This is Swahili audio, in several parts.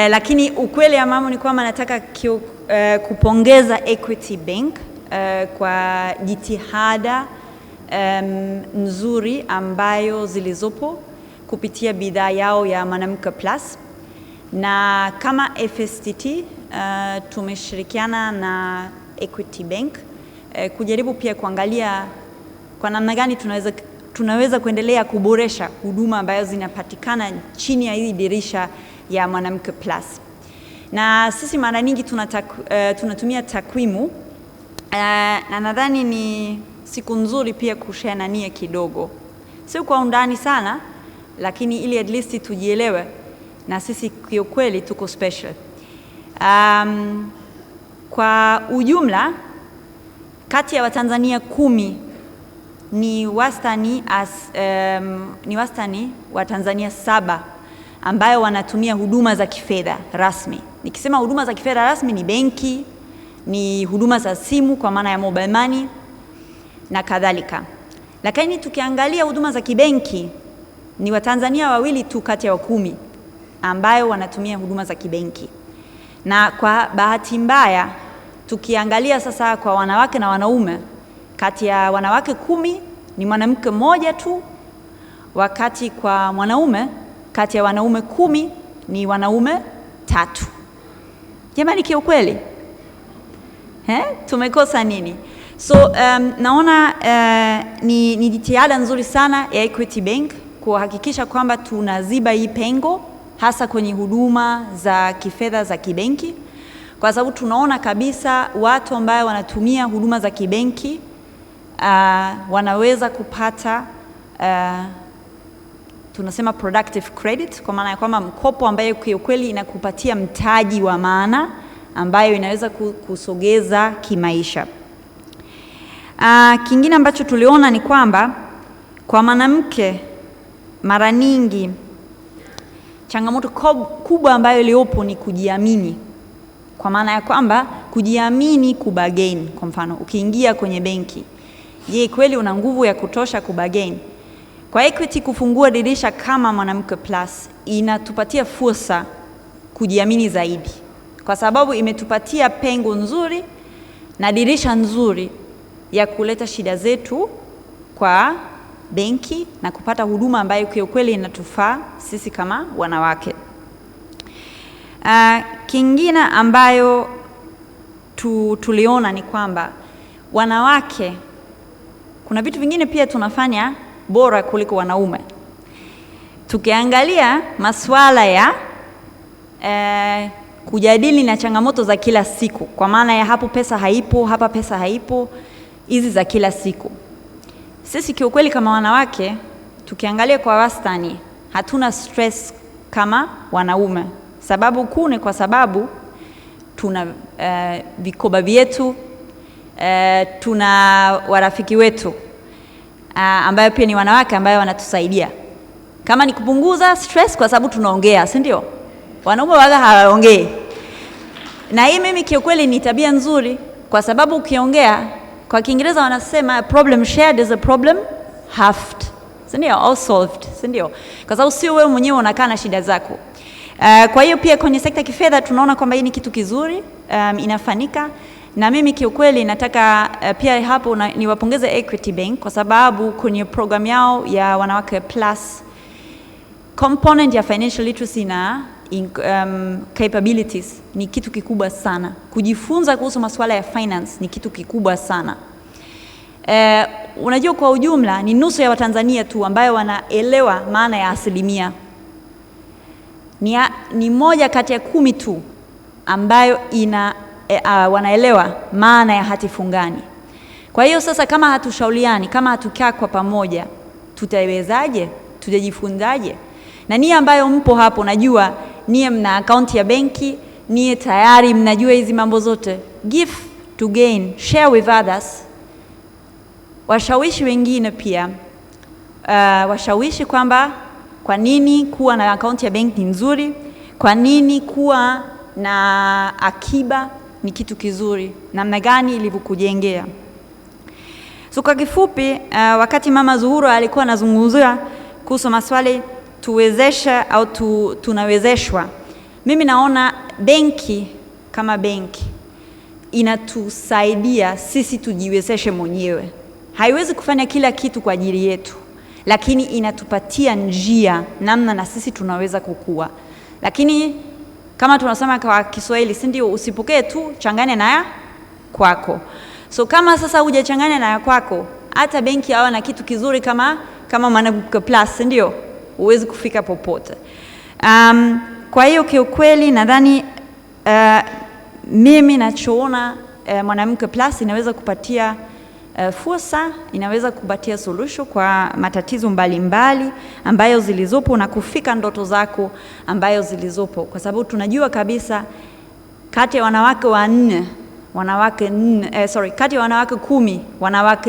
Lakini ukweli ya mambo ni kwamba nataka kupongeza Equity Bank kwa jitihada nzuri ambayo zilizopo kupitia bidhaa yao ya Mwanamke Plus, na kama FSTT tumeshirikiana na Equity Bank kujaribu pia kuangalia kwa namna gani tunaweza kuendelea kuboresha huduma ambayo zinapatikana chini ya hii dirisha ya Mwanamke Plus. Na sisi mara nyingi tunatumia takwimu na nadhani ni siku nzuri pia kushare na nia kidogo, sio kwa undani sana, lakini ili at least tujielewe na sisi kwa kweli tuko special. Kwa ujumla kati ya Watanzania 10 ni wastani wa Tanzania 7 ambayo wanatumia huduma za kifedha rasmi. Nikisema huduma za kifedha rasmi ni benki, ni huduma za simu kwa maana ya mobile money na kadhalika. Lakini tukiangalia huduma za kibenki ni Watanzania 2 tu kati ya 10 ambayo wanatumia huduma za kibenki. Na kwa bahati mbaya tukiangalia sasa kwa wanawake na wanaume, kati ya wanawake 10 ni mwanamke mmoja tu, wakati kwa mwanaume kati ya wanaume 10 ni wanaume 3. Jamani, kiukweli tumekosa nini? So naona ni jitihada nzuri sana ya Equity Bank kuhakikisha kwamba tunaziba hii pengo hasa kwenye huduma za kifedha za kibenki, kwa sababu tunaona kabisa watu ambao wanatumia huduma za kibenki wanaweza kupata tunasema productive credit, kwa maana ya kwamba mkopo ambayo kwa kweli inakupatia mtaji wa maana ambayo inaweza kusogeza kimaisha. Kingine ambacho tuliona ni kwamba kwa mwanamke mara nyingi changamoto kubwa ambayo iliyopo ni kujiamini, kwa maana ya kwamba kujiamini kubagain. Kwa mfano ukiingia kwenye benki, je, kweli una nguvu ya kutosha kubagain? Kwa Equity kufungua dirisha kama Mwanamke Plus inatupatia fursa kujiamini zaidi, kwa sababu imetupatia pengo nzuri na dirisha nzuri ya kuleta shida zetu kwa benki na kupata huduma ambayo kwa kweli inatufaa sisi kama wanawake. Kingine ambayo tuliona ni kwamba wanawake kuna vitu vingine pia tunafanya bora kuliko wanaume. Tukiangalia masuala ya kujadili na changamoto za kila siku, kwa maana ya hapo pesa haipo, hapa pesa haipo, hizi za kila siku, sisi kiukweli kama wanawake tukiangalia kwa wastani hatuna stress kama wanaume. Sababu kuu ni kwa sababu tuna vikoba vyetu, tuna warafiki wetu ambayo pia ni wanawake ambayo wanatusaidia kama ni kupunguza stress, kwa sababu tunaongea, si ndio? Wanaume waga hawaongei. Na hii mimi kiukweli ni tabia nzuri, kwa sababu ukiongea, kwa Kiingereza wanasema problem shared is a problem halved, si ndio? Or solved, si ndio? Kwa sababu sio wewe mwenyewe unakaa na shida zako. Kwa hiyo pia kwenye sekta kifedha tunaona kwamba hii ni kitu kizuri, inafanyika. Na mimi kiukweli nataka pia hapo niwapongeze Equity Bank, kwa sababu kwenye program yao ya Wanawake Plus component ya financial literacy na capabilities ni kitu kikubwa sana. Kujifunza kuhusu masuala ya finance ni kitu kikubwa sana. Unajua kwa ujumla ni nusu ya Watanzania tu ambayo wanaelewa maana ya asilimia. Ni moja kati ya 10 tu ambayo wanaelewa maana ya hati fungani. Kwa hiyo sasa kama hatushauriani, kama hatukaa kwa pamoja, tutaiwezaje? Tutajifunzaje? Na nie ambayo mpo hapo, najua nie mna akaunti ya benki, nie tayari mnajua hizi mambo zote. Give to gain, share with others. Washawishi wengine pia, washawishi kwamba kwa nini kuwa na akaunti ya benki ni nzuri, kwa nini kuwa na akiba ni kitu kizuri, namna gani ilivyokujengea. So kwa kifupi, wakati Mama Zuhura alikuwa anazungumzia kuhusu maswali tuwezesha au tunawezeshwa, Mimi naona benki kama benki inatusaidia sisi tujiwezeshe mwenyewe. Haiwezi kufanya kila kitu kwa ajili yetu, lakini inatupatia njia namna na sisi tunaweza kukua. Lakini kama tunasema kwa Kiswahili, si ndio, usipokee tu, changanya na ya kwako. So kama sasa hujachanganya na ya kwako, hata benki hawa na kitu kizuri kama Mwanamke Plus, ndio, huwezi kufika popote. Kwa hiyo kiukweli nadhani mimi nachoona Mwanamke Plus inaweza kupatia fursa, inaweza kupatia solution kwa matatizo mbalimbali ambayo zilizopo na kufika ndoto zako ambayo zilizopo, kwa sababu tunajua kabisa kati ya wanawake 10, wanawake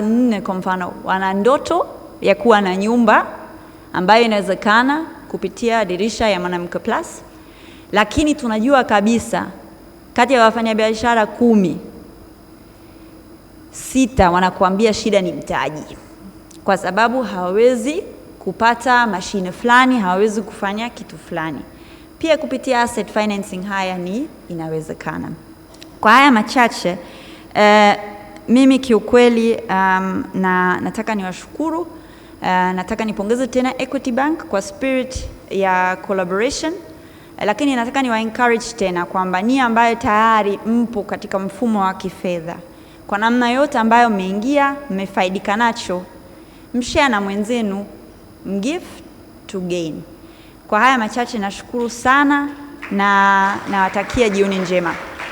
4 kwa mfano wana ndoto ya kuwa na nyumba ambayo inawezekana kupitia dirisha ya Mwanamke Plus. Lakini tunajua kabisa kati ya wafanyabiashara 10, 6 wanakuambia shida ni mtaji, kwa sababu hawawezi kupata mashine fulani, hawawezi kufanya kitu fulani. Pia kupitia asset financing haya ni inawezekana. Kwa haya machache mimi kiukweli nataka niwashukuru, nataka nipongeze tena Equity Bank kwa spirit ya collaboration, lakini nataka niwa encourage tena kwamba ni ambayo tayari mpo katika mfumo wa kifedha, kwa namna yote ambayo mmeingia, mmefaidika nacho, mshare na mwenzenu, give to gain. Kwa haya machache nashukuru sana na nawatakia jioni njema.